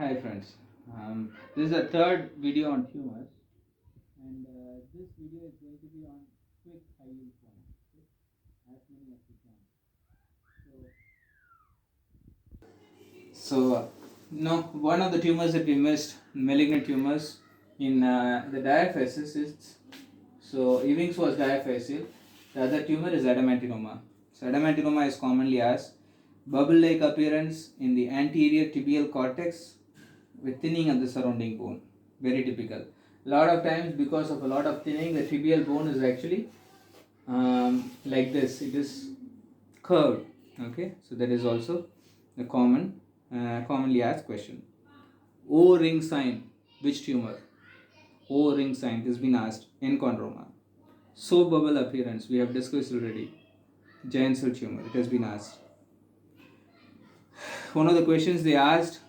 Hi friends, this is the third video on tumors, and this video is going to be on quick high yield forms, okay? As many as we can. One of the tumors that we missed, malignant tumors in the diaphysis is, Ewing's was diaphyseal, the other tumor is adamantinoma. So adamantinoma is commonly as bubble-like appearance in the anterior tibial cortex with thinning of the surrounding bone. Very typical. A lot of times, because of a lot of thinning, the tibial bone is actually like this. It is curved. Okay, so that is also a commonly asked question. O ring sign, which tumor? O ring sign has been asked. Enchondroma. So bubble appearance, we have discussed already. Giant cell tumor, it has been asked. One of the questions they asked,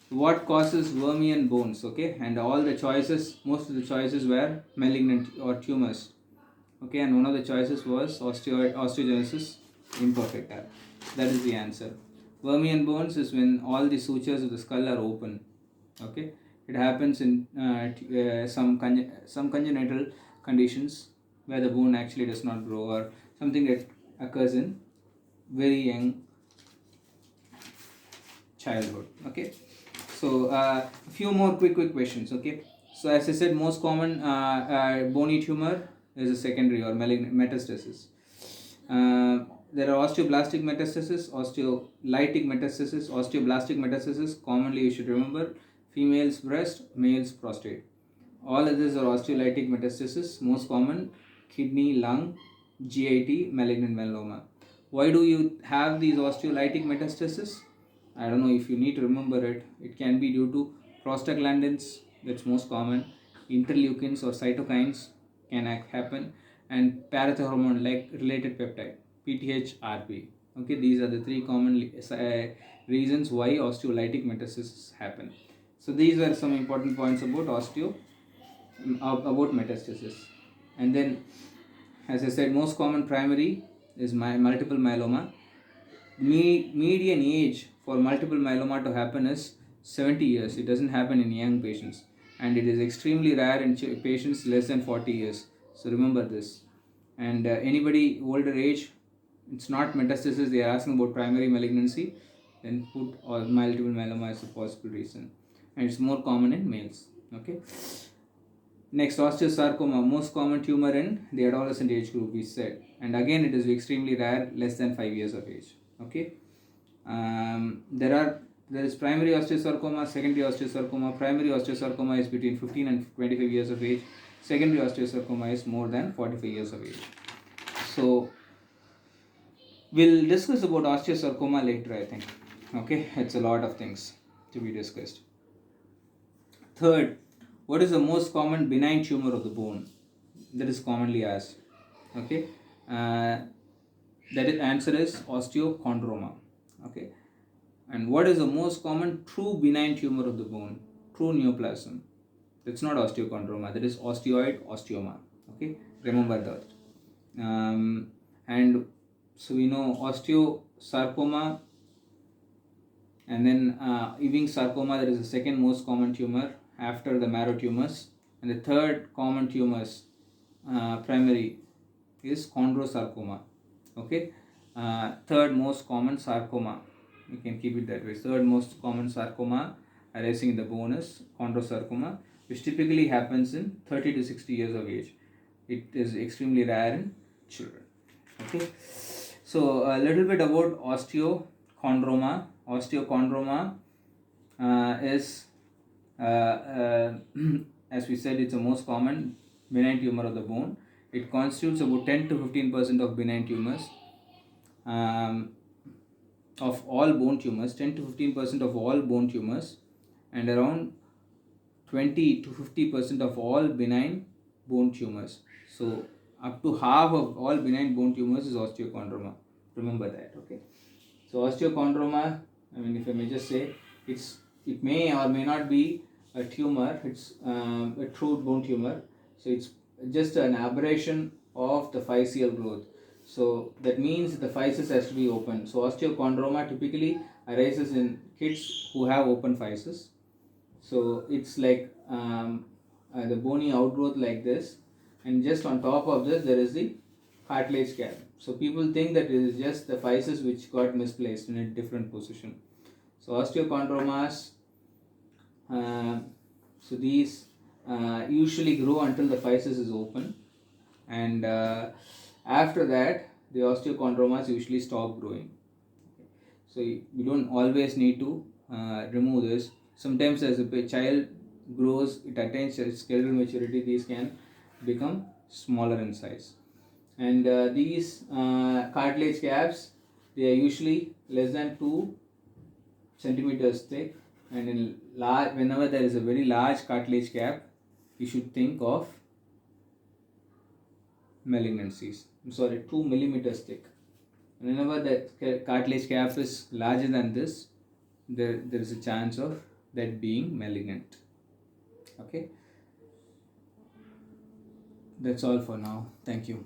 what causes vermian bones? Okay, and all the choices, most of the choices were malignant or tumors. Okay, and one of the choices was osteogenesis imperfecta. That is the answer. Vermian bones is when all the sutures of the skull are open. Okay, it happens in some congenital conditions where the bone actually does not grow, or something that occurs in very young childhood. Okay, so a few more quick questions. Okay, so as I said, most common bony tumor is a secondary or malignant metastasis. There are osteoblastic metastasis, osteolytic metastasis. Osteoblastic metastasis, commonly you should remember, female's breast, male's prostate. All others are osteolytic metastasis, most common kidney, lung, GIT, malignant melanoma. Why do you have these osteolytic metastasis? I don't know if you need to remember it. It can be due to prostaglandins, that's most common, interleukins or cytokines can happen, and parathormone like related peptide, PTH-RP. Okay, these are the three common reasons why osteolytic metastasis happen. So these are some important points about about metastasis. And then, as I said, most common primary is multiple myeloma. Median age for multiple myeloma to happen is 70 years. It doesn't happen in young patients, and it is extremely rare in patients less than 40 years. So remember this. And anybody older age, it's not metastasis, they are asking about primary malignancy, then put or multiple myeloma as a possible reason, and it's more common in males. Okay, next, osteosarcoma, most common tumor in the adolescent age group, we said, and again it is extremely rare, less than 5 years of age. Okay, there is primary osteosarcoma, secondary osteosarcoma. Primary osteosarcoma is between 15 and 25 years of age. Secondary osteosarcoma is more than 45 years of age. So we'll discuss about osteosarcoma later, I think. Okay, it's a lot of things to be discussed. Third, what is the most common benign tumor of the bone? That is commonly asked. Okay, answer is osteochondroma. Okay, and what is the most common true benign tumor of the bone? True neoplasm. That's not osteochondroma. That is osteoid osteoma. Okay, remember that. And so we know osteosarcoma, and then Ewing sarcoma. That is the second most common tumor after the marrow tumors, and the third common tumors primary is chondrosarcoma. Okay, third most common sarcoma, you can keep it that way. Third most common sarcoma arising in the bone is chondrosarcoma, which typically happens in 30 to 60 years of age. It is extremely rare in children. Okay, so a little bit about osteochondroma. Osteochondroma is as we said, it's the most common benign tumor of the bone. It constitutes about 10 to 15% of benign tumors. Of all bone tumors, 10 to 15% of all bone tumors, and around 20 to 50% of all benign bone tumors. So up to half of all benign bone tumors is osteochondroma. Remember that. Okay, so osteochondroma, I mean, if I may just say, it may or may not be a tumor. It's a true bone tumor. So it's just an aberration of the physeal growth. So that means the physis has to be open. So osteochondroma typically arises in kids who have open physis. So it's like the bony outgrowth like this, and just on top of this there is the cartilage cap. So people think that it is just the physis which got misplaced in a different position. So osteochondromas, uh, so these usually grow until the physis is open, and after that the osteochondromas usually stop growing. So you don't always need to remove this. Sometimes as a child grows, it attains skeletal maturity, these can become smaller in size. And these cartilage caps, they are usually less than 2 centimeters thick, and in large, whenever there is a very large cartilage cap, you should think of malignancies. I'm sorry, 2 millimeters thick. Whenever the cartilage cap is larger than this, there is a chance of that being malignant. Okay, that's all for now. Thank you.